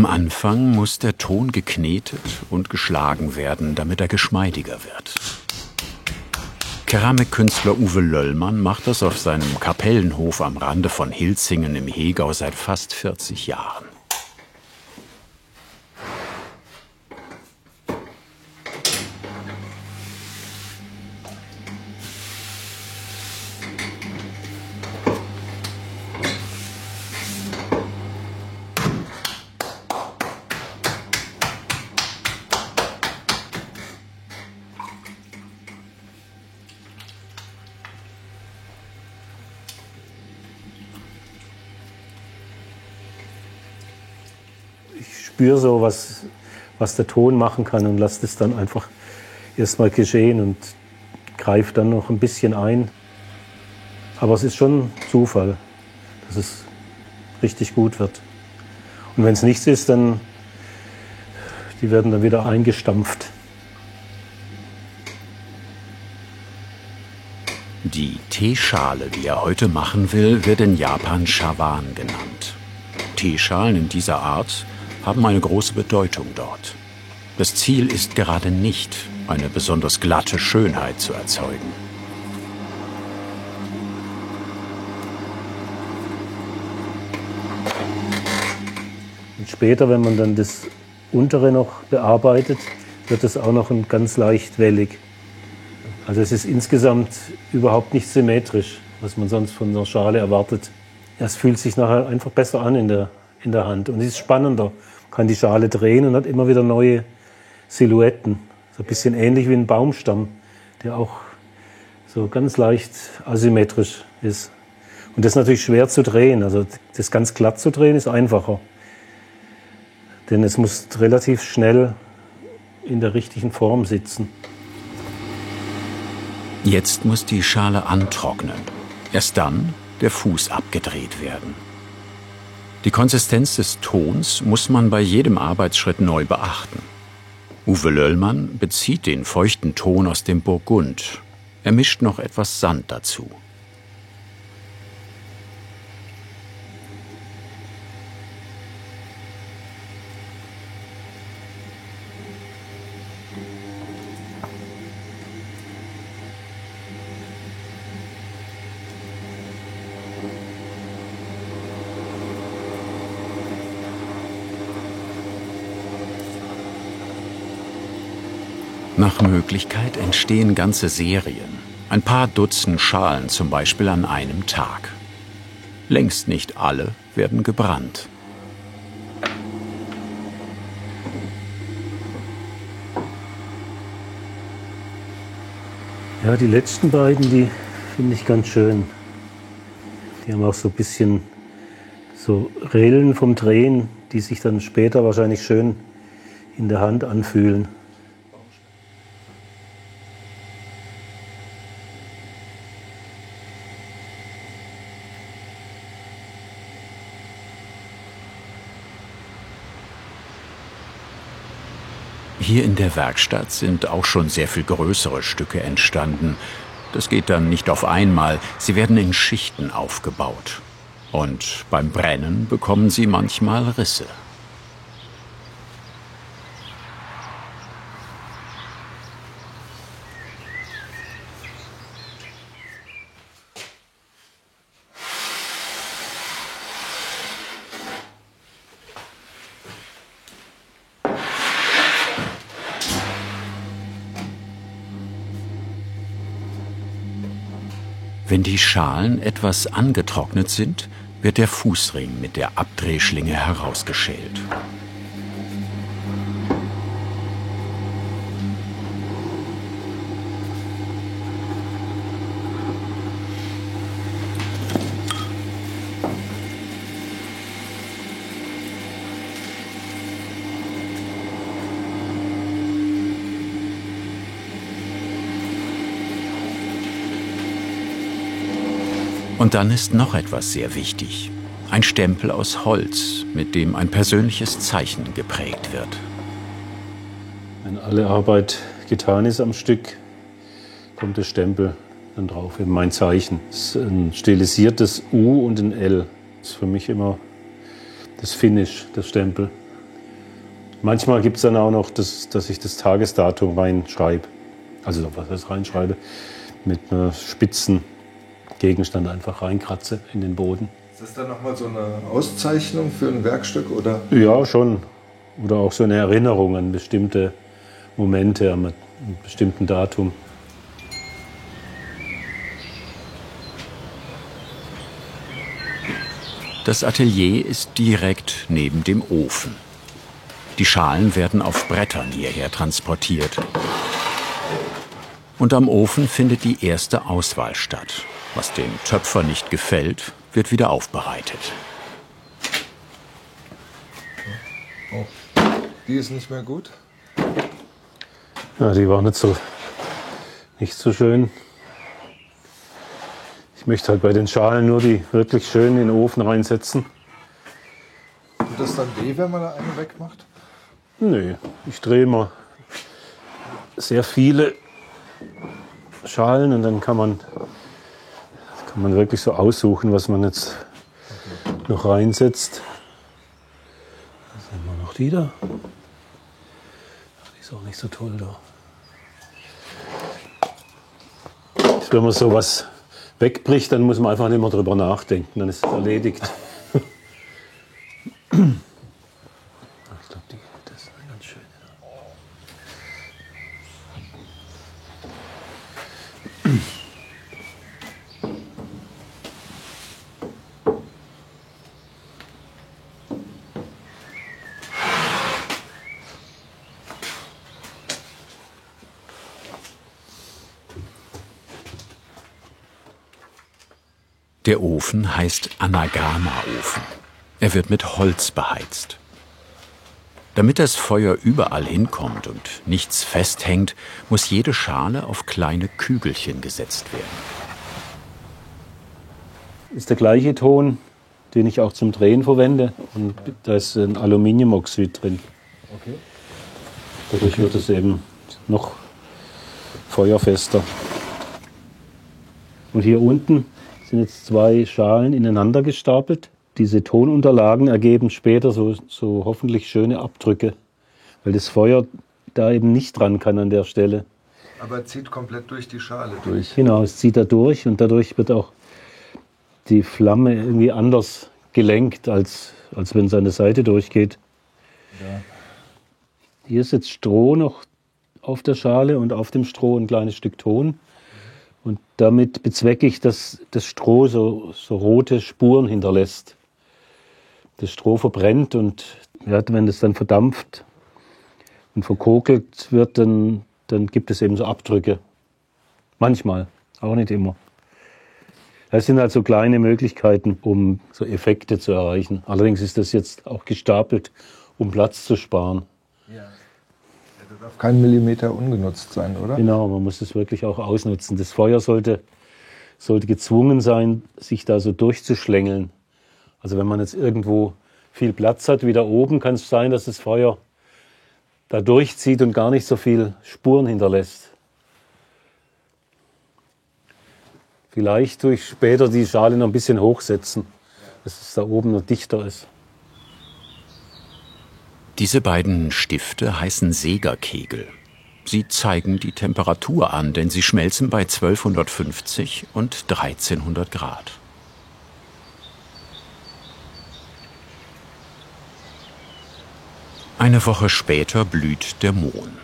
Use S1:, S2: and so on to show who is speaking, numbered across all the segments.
S1: Am Anfang muss der Ton geknetet und geschlagen werden, damit er geschmeidiger wird. Keramikkünstler Uwe Löllmann macht das auf seinem Kapellenhof am Rande von Hilzingen im Hegau seit fast 40 Jahren.
S2: Ich spüre so, was der Ton machen kann und lasse das dann einfach erstmal geschehen und greife dann noch ein bisschen ein. Aber es ist schon Zufall, dass es richtig gut wird. Und wenn es nichts ist, dann die werden dann wieder eingestampft.
S1: Die Teeschale, die er heute machen will, wird in Japan Chawan genannt. Teeschalen in dieser Art haben eine große Bedeutung dort. Das Ziel ist gerade nicht, eine besonders glatte Schönheit zu erzeugen.
S2: Und später, wenn man dann das untere noch bearbeitet, wird es auch noch ganz leicht wellig. Also es ist insgesamt überhaupt nicht symmetrisch, was man sonst von einer Schale erwartet. Es fühlt sich nachher einfach besser an in der Hand und es ist spannender. Man kann die Schale drehen und hat immer wieder neue Silhouetten. So ein bisschen ähnlich wie ein Baumstamm, der auch so ganz leicht asymmetrisch ist. Und das ist natürlich schwer zu drehen. Also das ganz glatt zu drehen ist einfacher. Denn es muss relativ schnell in der richtigen Form sitzen.
S1: Jetzt muss die Schale antrocknen. Erst dann der Fuß abgedreht werden. Die Konsistenz des Tons muss man bei jedem Arbeitsschritt neu beachten. Uwe Löllmann bezieht den feuchten Ton aus dem Burgund. Er mischt noch etwas Sand dazu. Nach Möglichkeit entstehen ganze Serien. Ein paar Dutzend Schalen zum Beispiel an einem Tag. Längst nicht alle werden gebrannt.
S2: Ja, die letzten beiden, die finde ich ganz schön. Die haben auch so ein bisschen so Rillen vom Drehen, die sich dann später wahrscheinlich schön in der Hand anfühlen.
S1: Hier in der Werkstatt sind auch schon sehr viel größere Stücke entstanden. Das geht dann nicht auf einmal, sie werden in Schichten aufgebaut. Und beim Brennen bekommen sie manchmal Risse. Wenn die Schalen etwas angetrocknet sind, wird der Fußring mit der Abdrehschlinge herausgeschält. Und dann ist noch etwas sehr wichtig. Ein Stempel aus Holz, mit dem ein persönliches Zeichen geprägt wird.
S2: Wenn alle Arbeit getan ist am Stück, kommt der Stempel dann drauf, eben mein Zeichen. Das ist ein stilisiertes U und ein L. Das ist für mich immer das Finish, der Stempel. Manchmal gibt es dann auch noch, dass ich das Tagesdatum reinschreibe. Also was heißt reinschreibe? Mit einem spitzen Gegenstand einfach reinkratze in den Boden.
S3: Ist das dann nochmal so eine Auszeichnung für ein Werkstück, oder?
S2: Ja, schon. Oder auch so eine Erinnerung an bestimmte Momente, an einem bestimmten Datum.
S1: Das Atelier ist direkt neben dem Ofen. Die Schalen werden auf Brettern hierher transportiert. Und am Ofen findet die erste Auswahl statt. Was dem Töpfer nicht gefällt, wird wieder aufbereitet.
S3: Oh, die ist nicht mehr gut?
S2: Ja, die war nicht so schön. Ich möchte halt bei den Schalen nur die wirklich schön in den Ofen reinsetzen.
S3: Tut das dann weh, wenn man da eine wegmacht?
S2: Nö, ich drehe immer sehr viele Schalen und dann kann man wirklich so aussuchen, was man jetzt noch reinsetzt. Da sehen wir noch die da. Die ist auch nicht so toll da. Wenn man sowas wegbricht, dann muss man einfach nicht mehr drüber nachdenken, dann ist es erledigt. Ich glaube, das ist eine ganz schöne.
S1: Der Ofen heißt Anagama-Ofen. Er wird mit Holz beheizt. Damit das Feuer überall hinkommt und nichts festhängt, muss jede Schale auf kleine Kügelchen gesetzt werden.
S2: Ist der gleiche Ton, den ich auch zum Drehen verwende. Und da ist ein Aluminiumoxid drin.
S3: Okay.
S2: Dadurch wird es eben noch feuerfester. Und hier unten sind jetzt 2 Schalen ineinander gestapelt. Diese Tonunterlagen ergeben später so hoffentlich schöne Abdrücke, weil das Feuer da eben nicht dran kann an der Stelle.
S3: Aber zieht komplett durch die Schale durch.
S2: Genau, es zieht da durch und dadurch wird auch die Flamme irgendwie anders gelenkt, als wenn es an der Seite durchgeht.
S3: Ja.
S2: Hier ist jetzt Stroh noch auf der Schale und auf dem Stroh ein kleines Stück Ton. Und damit bezwecke ich, dass das Stroh so rote Spuren hinterlässt. Das Stroh verbrennt und ja, wenn es dann verdampft und verkokelt wird, dann gibt es eben so Abdrücke. Manchmal, auch nicht immer. Das sind halt so kleine Möglichkeiten, um so Effekte zu erreichen. Allerdings ist das jetzt auch gestapelt, um Platz zu sparen.
S3: Ja. Das darf kein Millimeter ungenutzt sein, oder?
S2: Genau, man muss es wirklich auch ausnutzen. Das Feuer sollte gezwungen sein, sich da so durchzuschlängeln. Also wenn man jetzt irgendwo viel Platz hat, wie da oben, kann es sein, dass das Feuer da durchzieht und gar nicht so viel Spuren hinterlässt. Vielleicht durch später die Schale noch ein bisschen hochsetzen, dass es da oben noch dichter ist.
S1: Diese beiden Stifte heißen Segerkegel. Sie zeigen die Temperatur an, denn sie schmelzen bei 1250 und 1300 Grad. Eine Woche später blüht der Mohn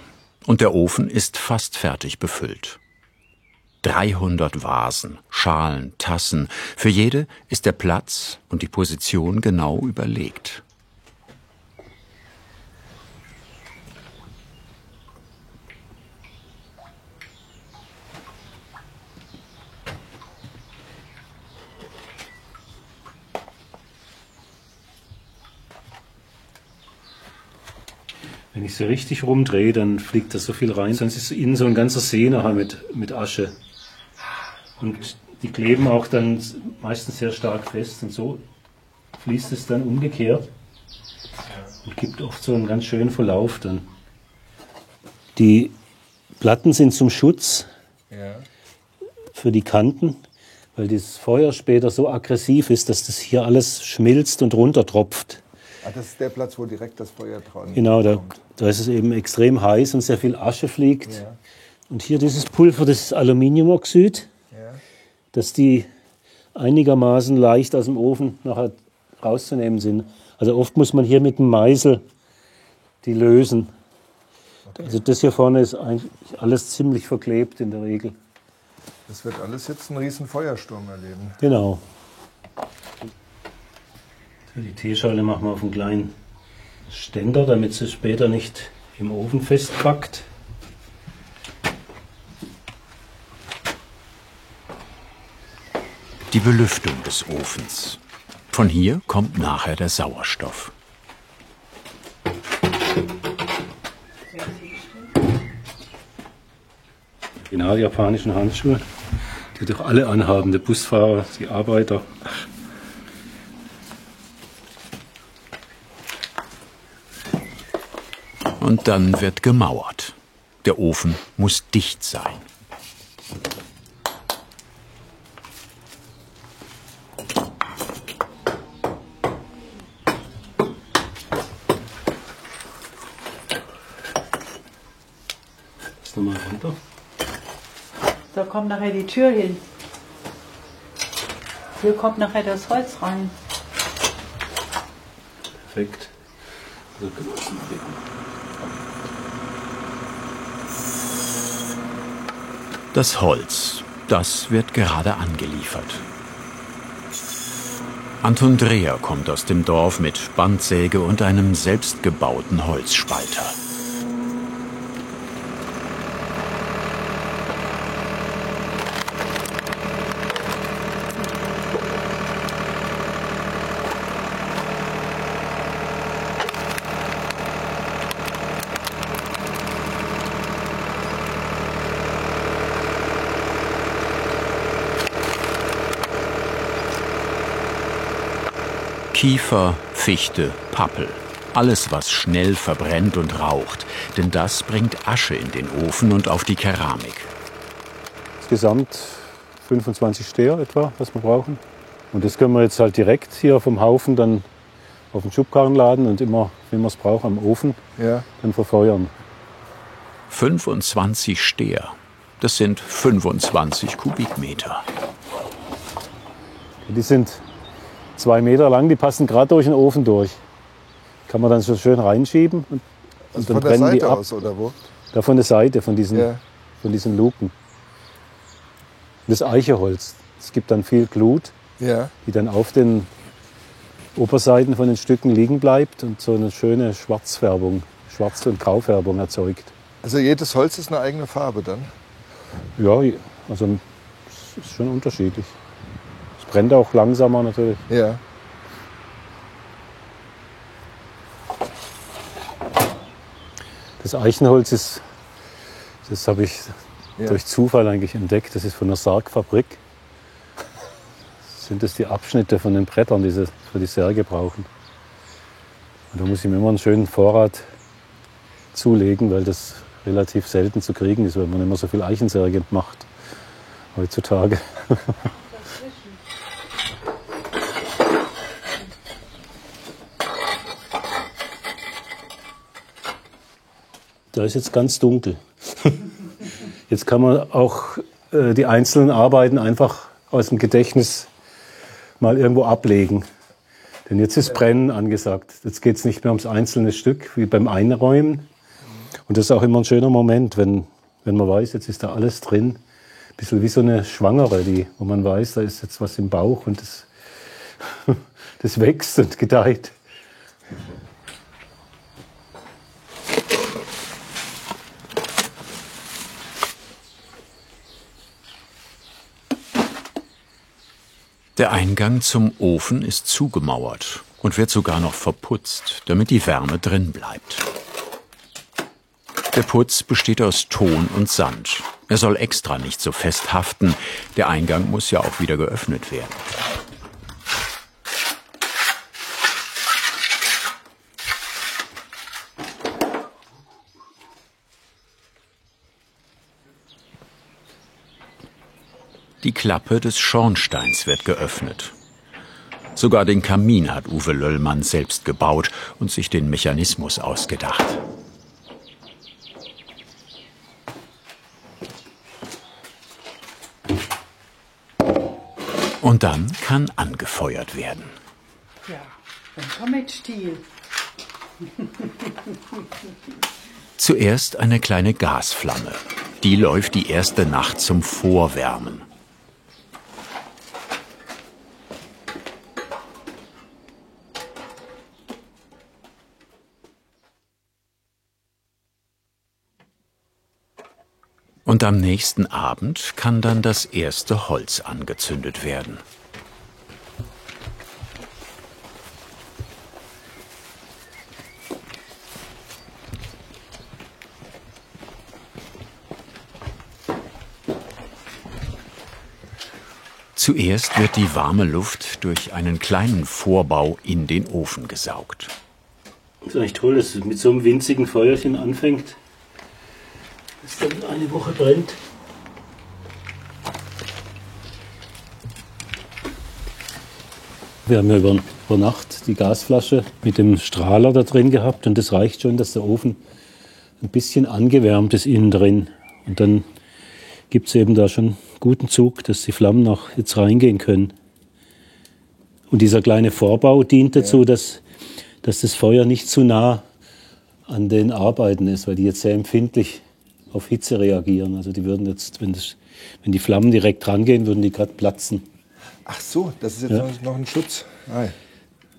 S1: und der Ofen ist fast fertig befüllt. 300 Vasen, Schalen, Tassen, für jede ist der Platz und die Position genau überlegt.
S2: Wenn ich so richtig rumdrehe, dann fliegt da so viel rein, sonst ist innen so ein ganzer See nachher mit Asche. Und die kleben auch dann meistens sehr stark fest und so fließt es dann umgekehrt und gibt oft so einen ganz schönen Verlauf dann. Die Platten sind zum Schutz für die Kanten, weil das Feuer später so aggressiv ist, dass das hier alles schmilzt und runtertropft.
S3: Ah, das ist der Platz, wo direkt das Feuer dran
S2: Genau,
S3: kommt.
S2: da ist es eben extrem heiß und sehr viel Asche fliegt.
S3: Ja.
S2: Und hier dieses Pulver, das ist Aluminiumoxid,
S3: Ja.
S2: dass die einigermaßen leicht aus dem Ofen nachher rauszunehmen sind. Also oft muss man hier mit dem Meißel die lösen.
S3: Okay.
S2: Also das hier vorne ist eigentlich alles ziemlich verklebt in der Regel.
S3: Das wird alles jetzt einen riesen Feuersturm erleben.
S2: Genau. Die Teeschale machen wir auf einen kleinen Ständer, damit sie später nicht im Ofen festbackt.
S1: Die Belüftung des Ofens. Von hier kommt nachher der Sauerstoff.
S2: Genau, die japanischen Handschuhe, die doch alle anhaben, der Busfahrer, die Arbeiter.
S1: Und dann wird gemauert. Der Ofen muss dicht sein.
S2: Lass nochmal runter.
S4: Da kommt nachher die Tür hin. Hier kommt nachher das Holz rein.
S2: Perfekt.
S1: Das Holz, das wird gerade angeliefert. Anton Dreher kommt aus dem Dorf mit Bandsäge und einem selbstgebauten Holzspalter. Kiefer, Fichte, Pappel. Alles, was schnell verbrennt und raucht. Denn das bringt Asche in den Ofen und auf die Keramik.
S2: Insgesamt 25 Steher etwa, was wir brauchen. Und das können wir jetzt halt direkt hier vom Haufen dann auf den Schubkarren laden und immer, wenn wir es brauchen, am Ofen dann verfeuern.
S1: 25 Steher. Das sind 25 Kubikmeter.
S2: Die sind 2 Meter lang, die passen gerade durch den Ofen durch. Kann man dann so schön reinschieben und
S3: Also
S2: dann
S3: von der
S2: brennen die
S3: Seite
S2: ab.
S3: aus, oder wo?
S2: Da von der Seite, von diesen Luken. Das Eicheholz. Es gibt dann viel Glut,
S3: Ja.
S2: die dann auf den Oberseiten von den Stücken liegen bleibt und so eine schöne Schwarzfärbung, Schwarz- und Graufärbung erzeugt.
S3: Also jedes Holz ist eine eigene Farbe dann?
S2: Ja, also es ist schon unterschiedlich. Es brennt auch langsamer natürlich.
S3: Ja.
S2: Das Eichenholz ist, das habe ich durch Zufall eigentlich entdeckt, das ist von einer Sargfabrik. Sind das die Abschnitte von den Brettern, die sie für die Särge brauchen. Und da muss ich mir immer einen schönen Vorrat zulegen, weil das relativ selten zu kriegen ist, weil man immer so viel Eichensärge macht heutzutage. Da ist jetzt ganz dunkel. Jetzt kann man auch die einzelnen Arbeiten einfach aus dem Gedächtnis mal irgendwo ablegen. Denn jetzt ist Brennen angesagt. Jetzt geht es nicht mehr ums einzelne Stück wie beim Einräumen. Und das ist auch immer ein schöner Moment, wenn man weiß, jetzt ist da alles drin. Ein bisschen wie so eine Schwangere, wo man weiß, da ist jetzt was im Bauch und das wächst und gedeiht.
S1: Der Eingang zum Ofen ist zugemauert und wird sogar noch verputzt, damit die Wärme drin bleibt. Der Putz besteht aus Ton und Sand. Er soll extra nicht so fest haften. Der Eingang muss ja auch wieder geöffnet werden. Die Klappe des Schornsteins wird geöffnet. Sogar den Kamin hat Uwe Löllmann selbst gebaut und sich den Mechanismus ausgedacht. Und dann kann angefeuert werden.
S4: Ja, dann komm mit Stiel.
S1: Zuerst eine kleine Gasflamme. Die läuft die erste Nacht zum Vorwärmen. Und am nächsten Abend kann dann das erste Holz angezündet werden. Zuerst wird die warme Luft durch einen kleinen Vorbau in den Ofen gesaugt.
S2: Das ist eigentlich toll, dass es mit so einem winzigen Feuerchen anfängt, das dann eine Woche brennt. Wir haben ja über Nacht die Gasflasche mit dem Strahler da drin gehabt und das reicht schon, dass der Ofen ein bisschen angewärmt ist innen drin. Und dann gibt es eben da schon guten Zug, dass die Flammen auch jetzt reingehen können. Und dieser kleine Vorbau dient dazu, dass das Feuer nicht zu nah an den Arbeiten ist, weil die jetzt sehr empfindlich auf Hitze reagieren. Also die würden jetzt, wenn die Flammen direkt rangehen, würden die gerade platzen.
S3: Ach so, das ist jetzt noch ein Schutz. Ah.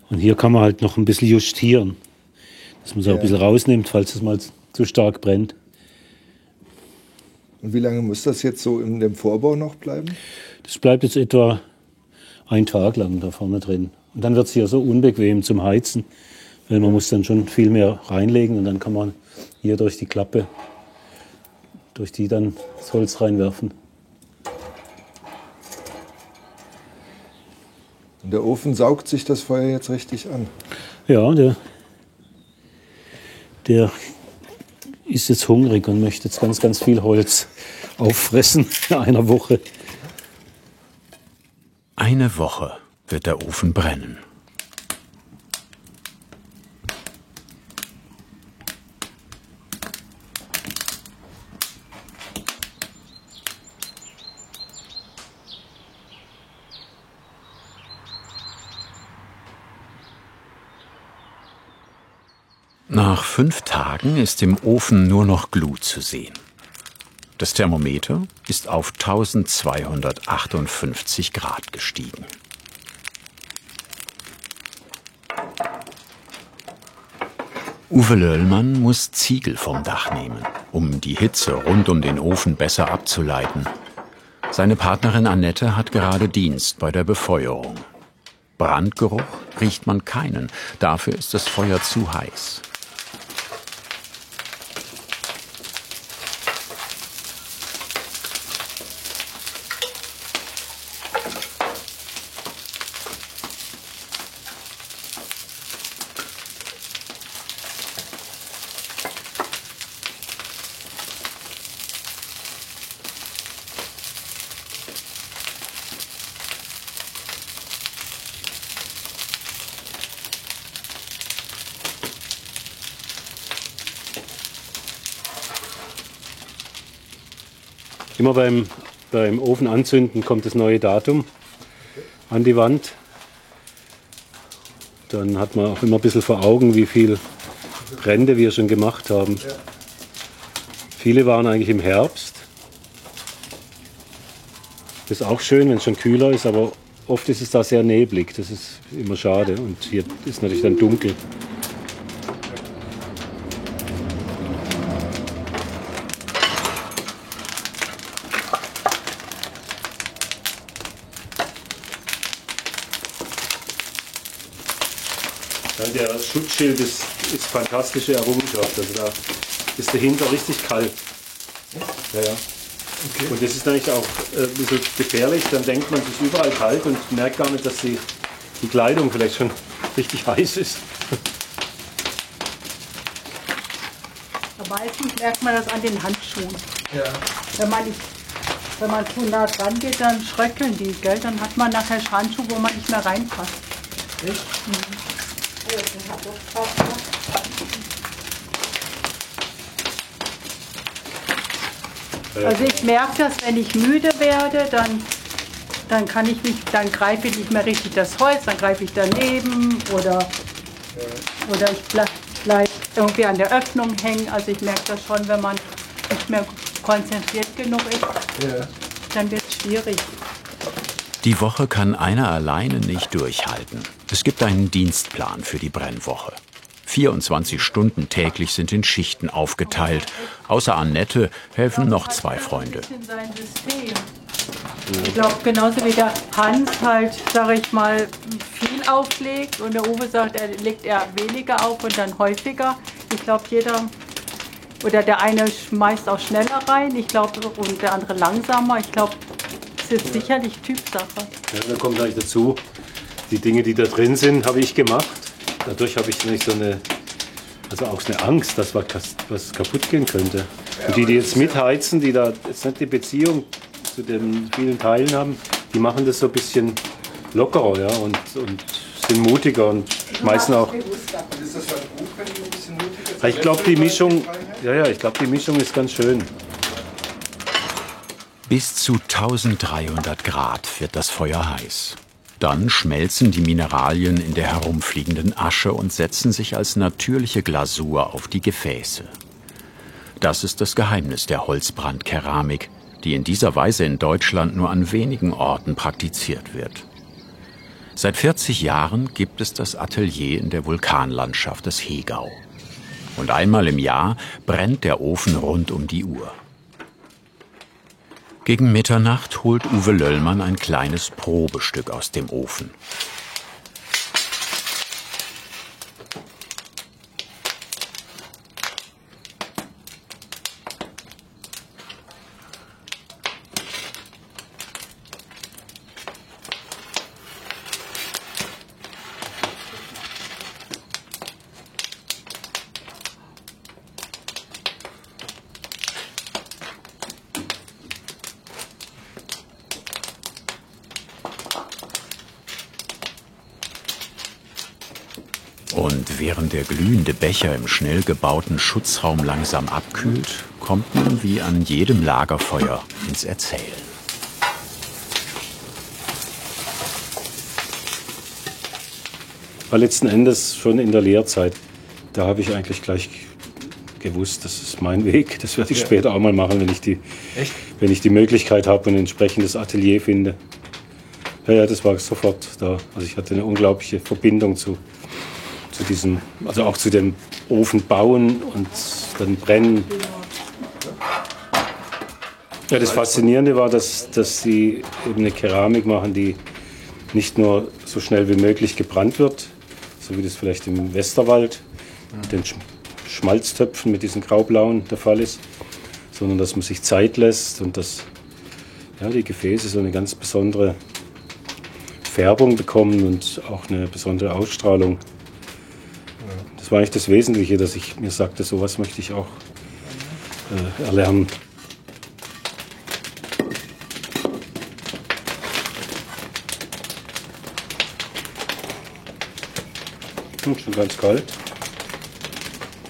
S2: Und hier kann man halt noch ein bisschen justieren, dass man es auch ein bisschen rausnimmt, falls es mal zu stark brennt.
S3: Und wie lange muss das jetzt so in dem Vorbau noch bleiben?
S2: Das bleibt jetzt etwa einen Tag lang da vorne drin. Und dann wird es hier so unbequem zum Heizen, weil man muss dann schon viel mehr reinlegen und dann kann man hier durch die Klappe, durch die dann das Holz reinwerfen.
S3: Und der Ofen saugt sich das Feuer jetzt richtig an?
S2: Ja, der ist jetzt hungrig und möchte jetzt ganz, ganz viel Holz auffressen in einer Woche.
S1: Eine Woche wird der Ofen brennen. Nach 5 Tagen ist im Ofen nur noch Glut zu sehen. Das Thermometer ist auf 1258 Grad gestiegen. Uwe Löllmann muss Ziegel vom Dach nehmen, um die Hitze rund um den Ofen besser abzuleiten. Seine Partnerin Annette hat gerade Dienst bei der Befeuerung. Brandgeruch riecht man keinen, dafür ist das Feuer zu heiß.
S2: Immer beim Ofen anzünden kommt das neue Datum an die Wand. Dann hat man auch immer ein bisschen vor Augen, wie viele Brände wir schon gemacht haben. Ja. Viele waren eigentlich im Herbst. Das ist auch schön, wenn es schon kühler ist, aber oft ist es da sehr neblig. Das ist immer schade und hier ist natürlich dann dunkel. Der Schutzschild ist fantastische Errungenschaft. Also da ist dahinter richtig kalt. Ja, ja. Okay. Und das ist eigentlich auch ein bisschen gefährlich. Dann denkt man, es ist überall kalt und merkt gar nicht, dass die Kleidung vielleicht schon richtig heiß ist.
S4: Meistens merkt man das an den Handschuhen.
S3: Ja.
S4: Wenn man zu nah dran geht, dann schröckeln die, gell? Dann hat man nachher Handschuhe, wo man nicht mehr reinpasst. Also ich merke das, wenn ich müde werde, dann kann ich nicht, dann greife ich nicht mehr richtig das Holz, dann greife ich daneben oder ich bleib irgendwie an der Öffnung hängen. Also ich merke das schon, wenn man nicht mehr konzentriert genug ist, dann wird es schwierig.
S1: Die Woche kann einer alleine nicht durchhalten. Es gibt einen Dienstplan für die Brennwoche. 24 Stunden täglich sind in Schichten aufgeteilt. Außer Annette helfen noch 2 Freunde.
S4: Ich glaube, genauso wie der Hans halt, sage ich mal, viel auflegt und der Uwe sagt, er legt eher weniger auf und dann häufiger. Ich glaube, oder der eine schmeißt auch schneller rein, ich glaube, und der andere langsamer. Ich glaube, es ist sicherlich Typsache.
S2: Ja, dann kommt gleich dazu, die Dinge, die da drin sind, habe ich gemacht. Dadurch habe ich nicht auch eine Angst, dass was kaputt gehen könnte. Und die jetzt mitheizen, die da jetzt nicht die Beziehung zu den vielen Teilen haben, die machen das so ein bisschen lockerer, ja, und sind mutiger und schmeißen auch.
S3: Ist das dann gut, wenn die ein bisschen mutiger sind?
S2: Ich glaube, die Mischung ist ganz schön.
S1: Bis zu 1300 Grad wird das Feuer heiß. Dann schmelzen die Mineralien in der herumfliegenden Asche und setzen sich als natürliche Glasur auf die Gefäße. Das ist das Geheimnis der Holzbrandkeramik, die in dieser Weise in Deutschland nur an wenigen Orten praktiziert wird. Seit 40 Jahren gibt es das Atelier in der Vulkanlandschaft des Hegau. Und einmal im Jahr brennt der Ofen rund um die Uhr. Gegen Mitternacht holt Uwe Löllmann ein kleines Probestück aus dem Ofen. Und während der glühende Becher im schnell gebauten Schutzraum langsam abkühlt, kommt man wie an jedem Lagerfeuer ins Erzählen.
S2: War letzten Endes schon in der Lehrzeit. Da habe ich eigentlich gleich gewusst, das ist mein Weg. Das werde ich später auch mal machen, wenn ich die Möglichkeit habe und ein entsprechendes Atelier finde. Ja, das war sofort da. Also ich hatte eine unglaubliche Verbindung zu diesem, also auch zu dem Ofen bauen und dann brennen. Ja, das Faszinierende war, dass sie eben eine Keramik machen, die nicht nur so schnell wie möglich gebrannt wird, so wie das vielleicht im Westerwald mit den Schmalztöpfen mit diesen graublauen der Fall ist, sondern dass man sich Zeit lässt und dass die Gefäße so eine ganz besondere Färbung bekommen und auch eine besondere Ausstrahlung. Das war eigentlich das Wesentliche, dass ich mir sagte, sowas möchte ich auch erlernen. Schon ganz kalt.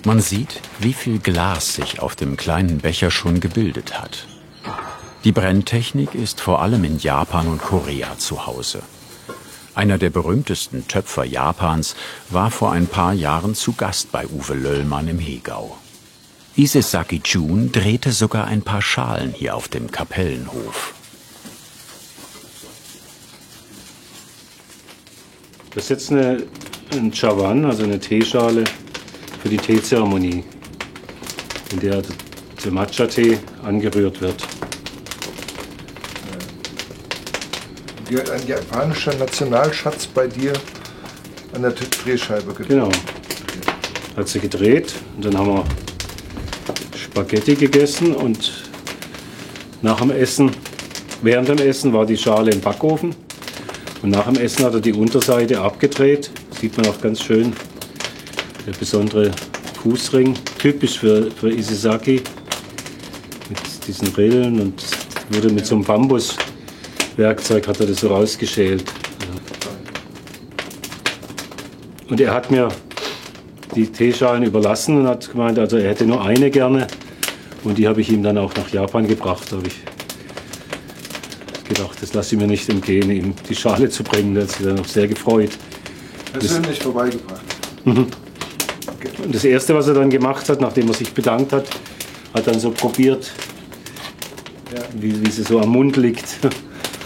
S1: Man sieht, wie viel Glas sich auf dem kleinen Becher schon gebildet hat. Die Brenntechnik ist vor allem in Japan und Korea zu Hause. Einer der berühmtesten Töpfer Japans war vor ein paar Jahren zu Gast bei Uwe Löllmann im Hegau. Isesaki Jun drehte sogar ein paar Schalen hier auf dem Kapellenhof.
S2: Das ist jetzt ein Chawan, also eine Teeschale für die Teezeremonie, in der der Matcha-Tee angerührt wird.
S3: Die hat ein japanischer Nationalschatz bei dir an der Drehscheibe gedreht.
S2: Genau. Hat sie gedreht und dann haben wir Spaghetti gegessen und nach dem Essen, während dem Essen war die Schale im Backofen und nach dem Essen hat er die Unterseite abgedreht. Sieht man auch ganz schön, der besondere Fußring, typisch für Isesaki, mit diesen Rillen und wurde mit so einem Bambuswerkzeug hat er das so rausgeschält. Und er hat mir die Teeschalen überlassen und hat gemeint, also er hätte nur eine gerne. Und die habe ich ihm dann auch nach Japan gebracht. Da habe ich gedacht, das lasse ich mir nicht entgehen, ihm die Schale zu bringen. Der hat sich dann auch sehr gefreut.
S3: Persönlich vorbeigebracht.
S2: Und das Erste, was er dann gemacht hat, nachdem er sich bedankt hat, hat dann so probiert,
S3: Ja.
S2: wie sie so am Mund liegt.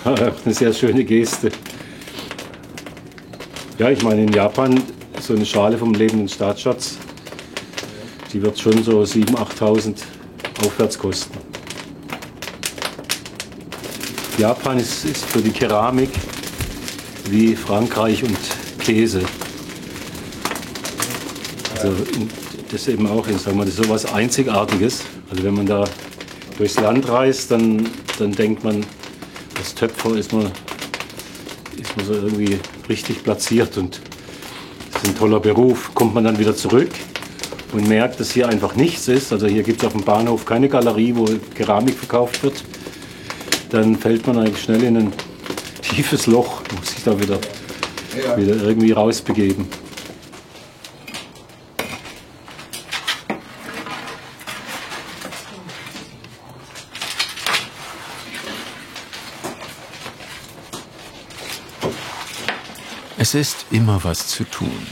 S2: Eine sehr schöne Geste. Ja, ich meine, in Japan so eine Schale vom lebenden Staatsschatz, die wird schon so 7.000, 8.000 aufwärts kosten. Japan ist für die Keramik wie Frankreich und Käse. Also das ist eben auch, sagen wir, das ist so was Einzigartiges. Also wenn man da durchs Land reist, dann denkt man, als Töpfer ist man so irgendwie richtig platziert und das ist ein toller Beruf. Kommt man dann wieder zurück und merkt, dass hier einfach nichts ist. Also hier gibt es auf dem Bahnhof keine Galerie, wo Keramik verkauft wird. Dann fällt man eigentlich schnell in ein tiefes Loch, muss sich da wieder irgendwie rausbegeben.
S1: Es ist immer was zu tun.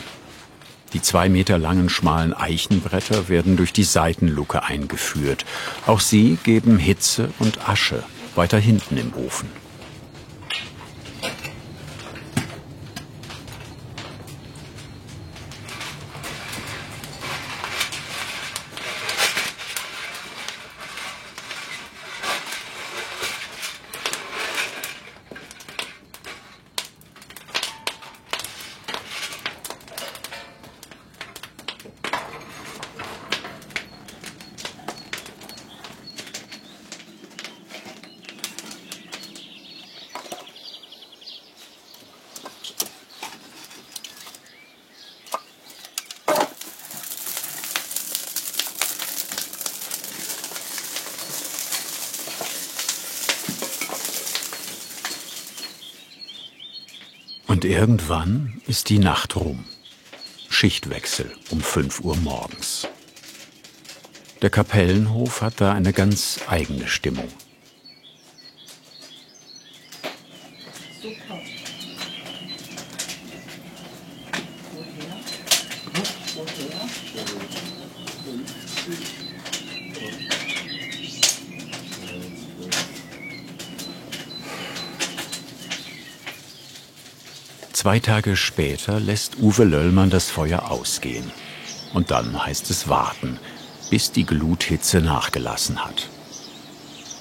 S1: Die 2 Meter langen schmalen Eichenbretter werden durch die Seitenluke eingeführt. Auch sie geben Hitze und Asche weiter hinten im Ofen. Und irgendwann ist die Nacht rum. Schichtwechsel um 5 Uhr morgens. Der Kapellenhof hat da eine ganz eigene Stimmung.
S4: Super.
S1: Zwei Tage später lässt Uwe Löllmann das Feuer ausgehen. Und dann heißt es warten, bis die Gluthitze nachgelassen hat.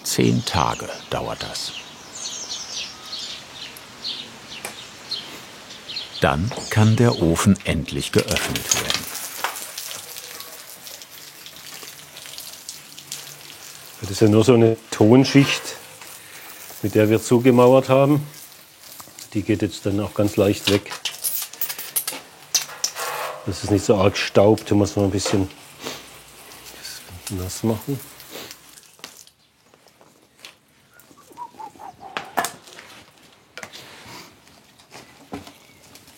S1: 10 Tage dauert das. Dann kann der Ofen endlich geöffnet werden.
S2: Das ist ja nur so eine Tonschicht, mit der wir zugemauert haben. Die geht jetzt dann auch ganz leicht weg. Das ist nicht so arg staubt, da muss man ein bisschen nass machen.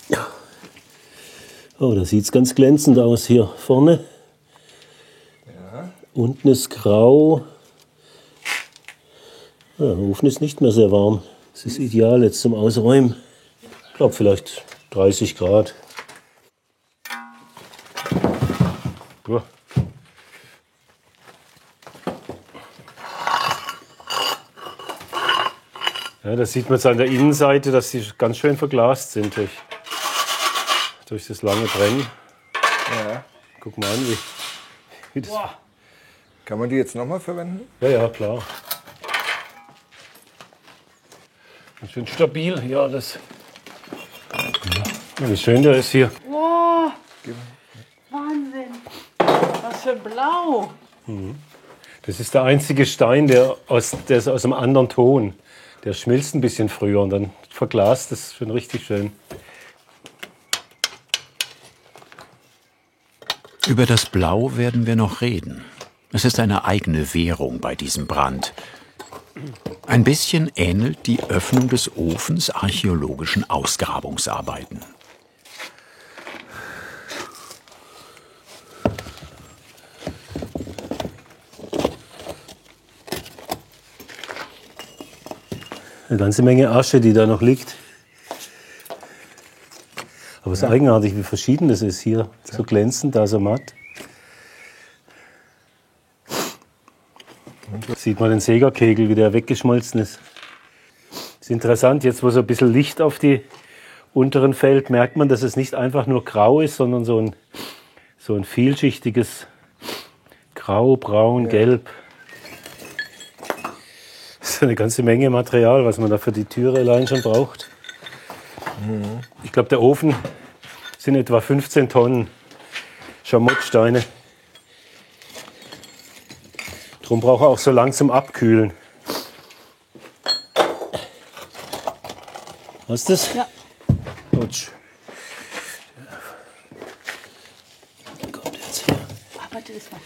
S2: Ja. Oh, da sieht es ganz glänzend aus hier vorne.
S3: Ja.
S2: Unten ist grau. Ja, der Ofen ist nicht mehr sehr warm. Das ist ideal jetzt zum Ausräumen. Ich glaube vielleicht 30 Grad. Boah. Ja, das sieht man jetzt an der Innenseite, dass die ganz schön verglast sind durch das lange Brennen.
S3: Ja.
S2: Guck mal an, wie das...
S4: Boah.
S3: Kann man die jetzt nochmal verwenden?
S2: Ja, ja, klar. Ganz schön stabil. Ja, das... Ja, wie schön der ist hier.
S4: Wow. Wahnsinn. Was für blau.
S2: Das ist der einzige Stein, der ist aus einem anderen Ton. Der schmilzt ein bisschen früher und dann verglast das schon richtig schön.
S1: Über das Blau werden wir noch reden. Es ist eine eigene Währung bei diesem Brand. Ein bisschen ähnelt die Öffnung des Ofens archäologischen Ausgrabungsarbeiten.
S2: Eine ganze Menge Asche, die da noch liegt. Aber es ist eigenartig, wie verschieden das ist. Hier so glänzend, da so matt. Da sieht man den Sägerkegel, wie der weggeschmolzen ist. Das ist interessant, jetzt wo so ein bisschen Licht auf die unteren fällt, merkt man, dass es nicht einfach nur grau ist, sondern so ein vielschichtiges Grau, Braun, Gelb. Das ist eine ganze Menge Material, was man da für die Türe allein schon braucht. Ich glaube, der Ofen sind etwa 15 Tonnen Schamottsteine. Darum braucht er auch so lang zum Abkühlen. Hast du das?
S4: Ja.
S2: Rutsch. Kommt jetzt hier.
S4: Aber das ist mal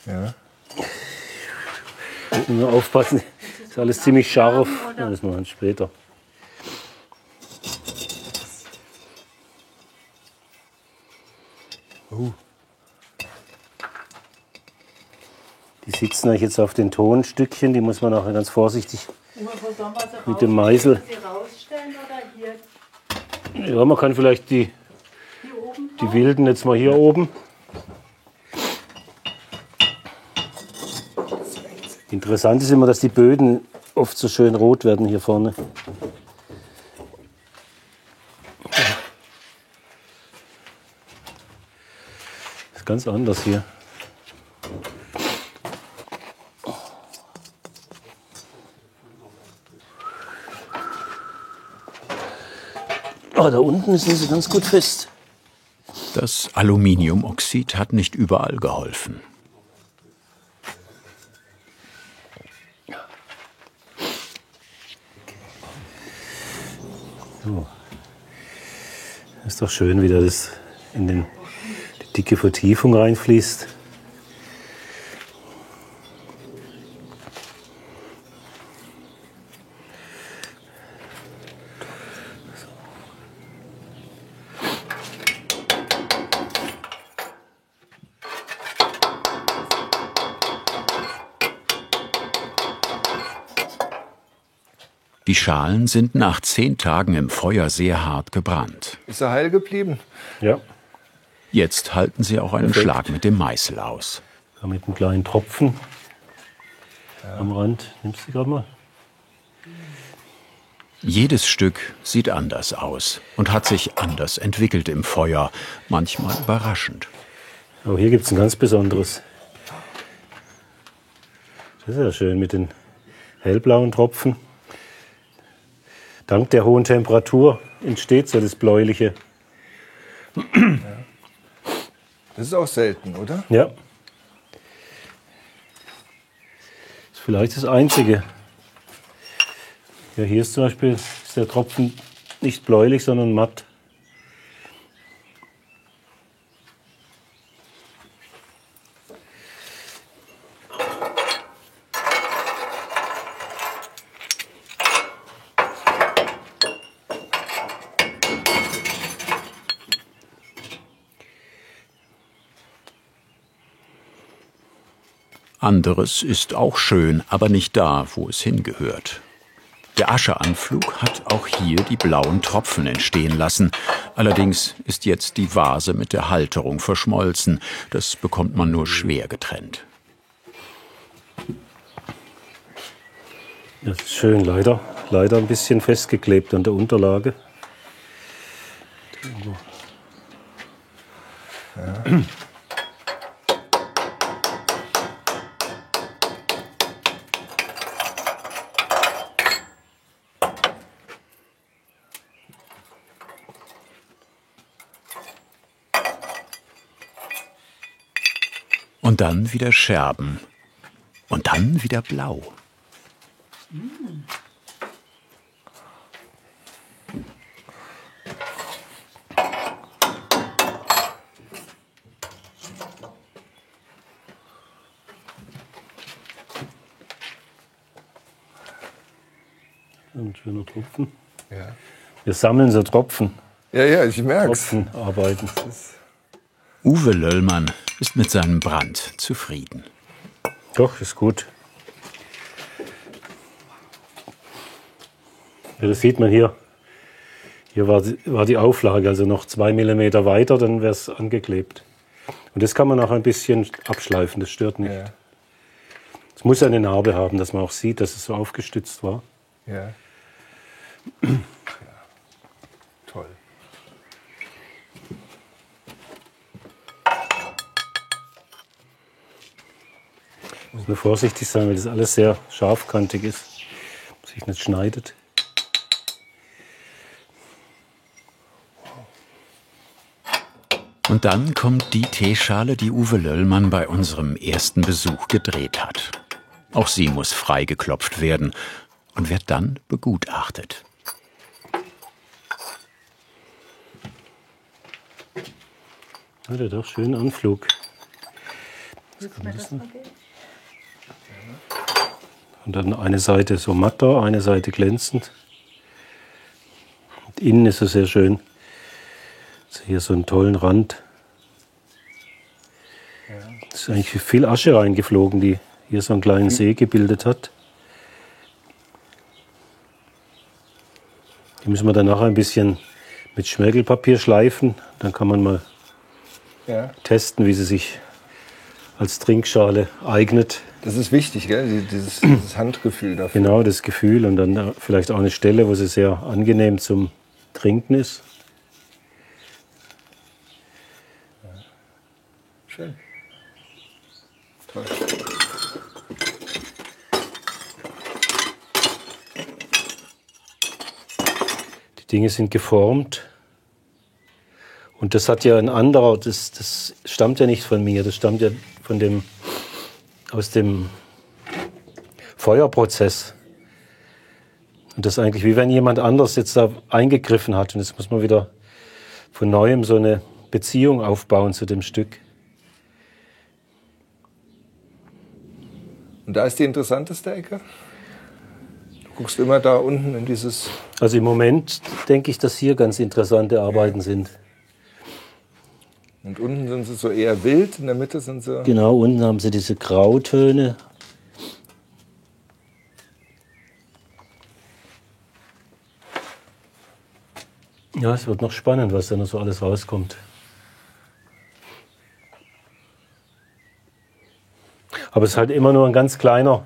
S3: Ja.
S2: Nur aufpassen, ist alles ziemlich scharf. Ja, das machen wir später. Die sitzen eigentlich jetzt auf den Tonstückchen, die muss man auch ganz vorsichtig mit dem Meißel.
S4: rausstellen oder hier
S2: Ja, man kann vielleicht die
S4: oben?
S2: wilden jetzt mal hier oben. Interessant ist immer, dass die Böden oft so schön rot werden hier vorne. Das ist ganz anders hier. Ah, da unten sind sie ganz gut fest.
S1: Das Aluminiumoxid hat nicht überall geholfen.
S2: So. Ist doch schön, wie das in die dicke Vertiefung reinfließt.
S1: Die Schalen sind nach 10 Tagen im Feuer sehr hart gebrannt.
S3: Ist er heil geblieben?
S2: Ja,
S1: Jetzt halten sie auch einen
S2: Perfekt.
S1: Schlag mit dem Meißel aus.
S2: mit einem kleinen Tropfen am Rand. Nimmst du gerade mal?
S1: Jedes Stück sieht anders aus und hat sich anders entwickelt im Feuer, manchmal überraschend.
S2: Aber hier gibt es ein ganz besonderes. Das ist ja schön mit den hellblauen Tropfen. Dank der hohen Temperatur entsteht so das Bläuliche.
S3: Das ist auch selten, oder?
S2: Ja. Das ist vielleicht das Einzige. Ja, hier ist zum Beispiel ist der Tropfen nicht bläulich, sondern matt.
S1: Anderes ist auch schön, aber nicht da, wo es hingehört. Der Ascheanflug hat auch hier die blauen Tropfen entstehen lassen. Allerdings ist jetzt die Vase mit der Halterung verschmolzen. Das bekommt man nur schwer getrennt.
S2: Das ist schön, leider ein bisschen festgeklebt an der Unterlage. Ja.
S1: Und dann wieder Scherben. Und dann wieder blau.
S2: Ein schöner Tropfen.
S3: Ja.
S2: Wir sammeln so Tropfen.
S3: Ja, ich merke es.
S2: Tropfen arbeiten.
S1: Uwe Löllmann ist mit seinem Brand zufrieden.
S2: Doch, ist gut. Ja, das sieht man hier. Hier war die Auflage, also noch 2 mm weiter, dann wäre es angeklebt. Und das kann man auch ein bisschen abschleifen, das stört nicht.
S3: Ja.
S2: Es muss eine Narbe haben, dass man auch sieht, dass es so aufgestützt war.
S3: Ja. Toll.
S2: Muss nur vorsichtig sein, weil das alles sehr scharfkantig ist, sich nicht schneidet.
S1: Und dann kommt die Teeschale, die Uwe Löllmann bei unserem ersten Besuch gedreht hat. Auch sie muss freigeklopft werden und wird dann begutachtet.
S2: Hat er doch schönen Anflug. Und dann eine Seite so matter, eine Seite glänzend. Und innen ist es sehr schön. Hier so einen tollen Rand. Es ist eigentlich viel Asche reingeflogen, die hier so einen kleinen See gebildet hat. Die müssen wir dann nachher ein bisschen mit Schmirgelpapier schleifen. Dann kann man mal testen, wie sie sich als Trinkschale eignet.
S3: Das ist wichtig, gell? Dieses Handgefühl dafür.
S2: Genau, das Gefühl und dann vielleicht auch eine Stelle, wo sie sehr angenehm zum Trinken ist.
S3: Schön. Toll.
S2: Die Dinge sind geformt. Und das hat ja ein anderer, das stammt ja nicht von mir, das stammt ja aus dem Feuerprozess. Und das ist eigentlich wie wenn jemand anders jetzt da eingegriffen hat. Und jetzt muss man wieder von Neuem so eine Beziehung aufbauen zu dem Stück.
S3: Und da ist die interessanteste Ecke? Du guckst immer da unten in dieses...
S2: Also im Moment denke ich, dass hier ganz interessante Arbeiten sind.
S3: Und unten sind sie so eher wild, in der Mitte sind sie...
S2: Genau, unten haben sie diese Grautöne. Ja, es wird noch spannend, was da noch so alles rauskommt. Aber es ist halt immer nur ein ganz kleiner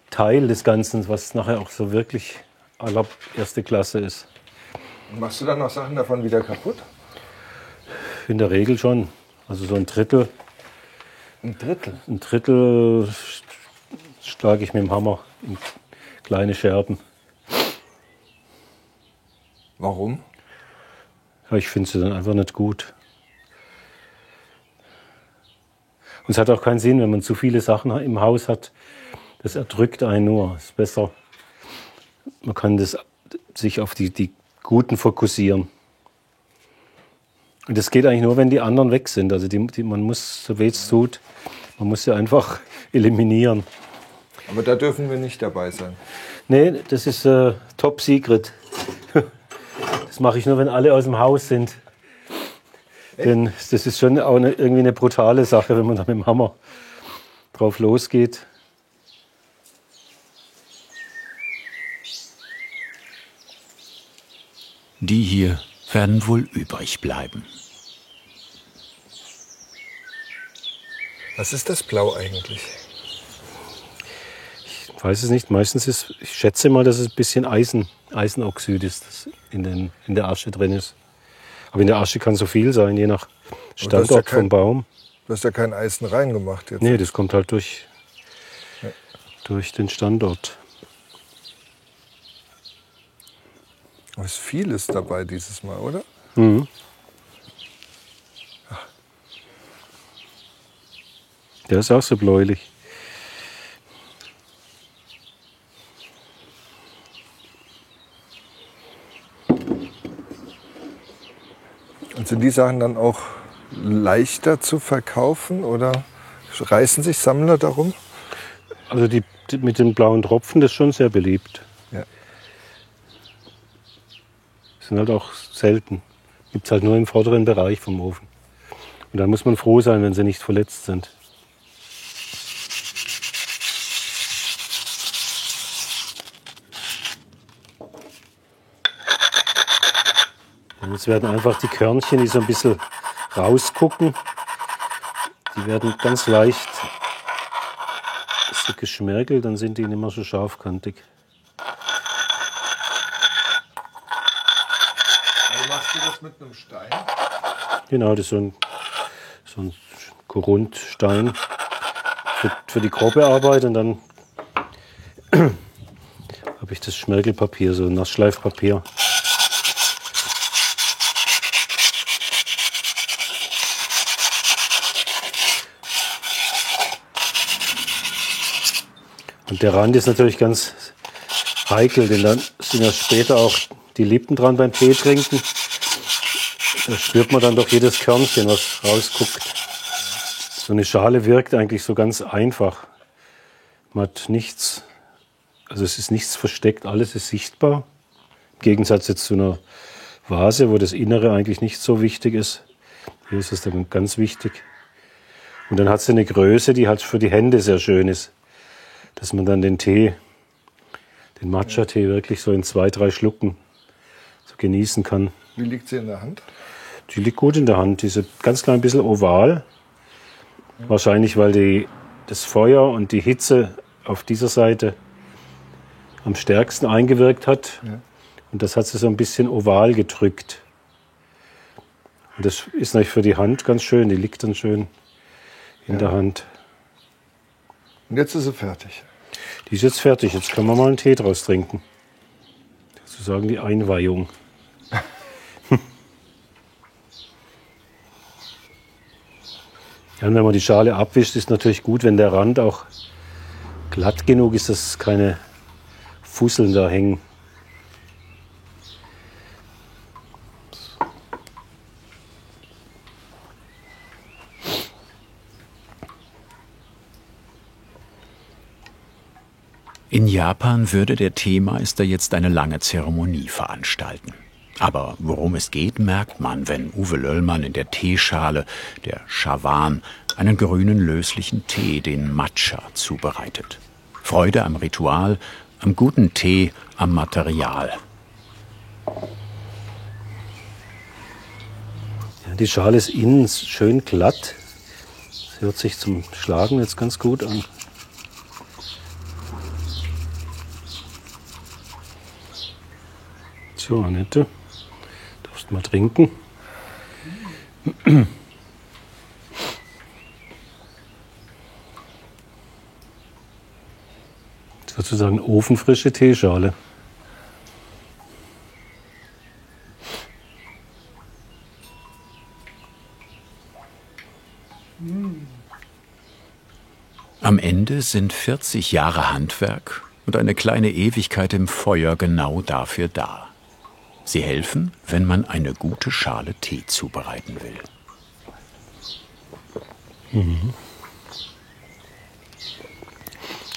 S2: Teil des Ganzen, was nachher auch so wirklich allererste Klasse ist.
S3: Machst du dann noch Sachen davon wieder kaputt?
S2: In der Regel schon. Also so ein Drittel.
S3: Ein Drittel?
S2: Ein Drittel schlage ich mit dem Hammer in kleine Scherben.
S3: Warum?
S2: Ja, ich finde sie dann einfach nicht gut. Und es hat auch keinen Sinn, wenn man zu viele Sachen im Haus hat. Das erdrückt einen nur. Es ist besser, man kann sich auf die Guten fokussieren. Und das geht eigentlich nur, wenn die anderen weg sind. Also man muss, so weh es tut, man muss sie einfach eliminieren.
S3: Aber da dürfen wir nicht dabei sein.
S2: Nee, das ist top secret. Das mache ich nur, wenn alle aus dem Haus sind. Denn das ist schon auch irgendwie eine brutale Sache, wenn man da mit dem Hammer drauf losgeht.
S1: Die hier werden wohl übrig bleiben.
S3: Was ist das Blau eigentlich?
S2: Ich weiß es nicht. Meistens ich schätze mal, dass es ein bisschen Eisenoxid ist, das in der Asche drin ist. Aber in der Asche kann so viel sein, je nach Standort vom Baum.
S3: Du hast ja kein Eisen reingemacht jetzt.
S2: Nee, das kommt halt durch den Standort.
S3: Aber es ist vieles dabei dieses Mal, oder?
S2: Mhm. Der ist auch so bläulich.
S3: Und sind die Sachen dann auch leichter zu verkaufen oder reißen sich Sammler darum?
S2: Also die mit den blauen Tropfen, das ist schon sehr beliebt.
S3: Ja.
S2: Sind halt auch selten. Gibt es halt nur im vorderen Bereich vom Ofen. Und dann muss man froh sein, wenn sie nicht verletzt sind. Und jetzt werden einfach die Körnchen, die so ein bisschen rausgucken, die werden ganz leicht so geschmirgelt, dann sind die nicht mehr so scharfkantig.
S3: Also machst du das mit einem Stein?
S2: Genau, das ist so ein Grundstein für die grobe Arbeit. Und dann habe ich das Schmirgelpapier, so ein Nassschleifpapier. Und der Rand ist natürlich ganz heikel, denn dann sind ja später auch die Lippen dran beim Tee trinken. Da spürt man dann doch jedes Körnchen, was rausguckt. So eine Schale wirkt eigentlich so ganz einfach. Man hat nichts, also es ist nichts versteckt, alles ist sichtbar. Im Gegensatz jetzt zu einer Vase, wo das Innere eigentlich nicht so wichtig ist. Hier ist es dann ganz wichtig. Und dann hat sie eine Größe, die halt für die Hände sehr schön ist. Dass man dann den Tee, den Matcha-Tee wirklich so in 2, 3 Schlucken so genießen kann.
S3: Wie liegt sie in der Hand?
S2: Die liegt gut in der Hand. Die ist ganz klein bisschen oval. Wahrscheinlich, weil das Feuer und die Hitze auf dieser Seite am stärksten eingewirkt hat.
S3: Ja.
S2: Und das hat sie so ein bisschen oval gedrückt. Und das ist natürlich für die Hand ganz schön. Die liegt dann schön in der Hand.
S3: Und jetzt ist sie fertig.
S2: Die ist jetzt fertig. Jetzt können wir mal einen Tee draus trinken. Sozusagen die Einweihung. Ja, und wenn man die Schale abwischt, ist natürlich gut, wenn der Rand auch glatt genug ist, dass keine Fusseln da hängen.
S1: In Japan würde der Teemeister jetzt eine lange Zeremonie veranstalten. Aber worum es geht, merkt man, wenn Uwe Löllmann in der Teeschale, der Chawan, einen grünen löslichen Tee, den Matcha, zubereitet. Freude am Ritual, am guten Tee, am Material.
S2: Ja, die Schale ist innen schön glatt. Das hört sich zum Schlagen jetzt ganz gut an. So, Annette, darfst mal trinken. Sozusagen ofenfrische Teeschale.
S1: Am Ende sind 40 Jahre Handwerk und eine kleine Ewigkeit im Feuer genau dafür da. Sie helfen, wenn man eine gute Schale Tee zubereiten will.
S2: Mhm.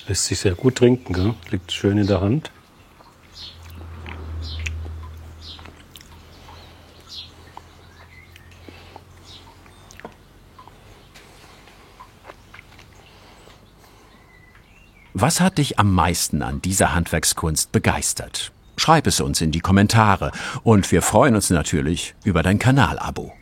S2: Lässt sich sehr gut trinken, gell? Liegt schön in der Hand.
S1: Was hat dich am meisten an dieser Handwerkskunst begeistert? Schreib es uns in die Kommentare und wir freuen uns natürlich über dein Kanalabo.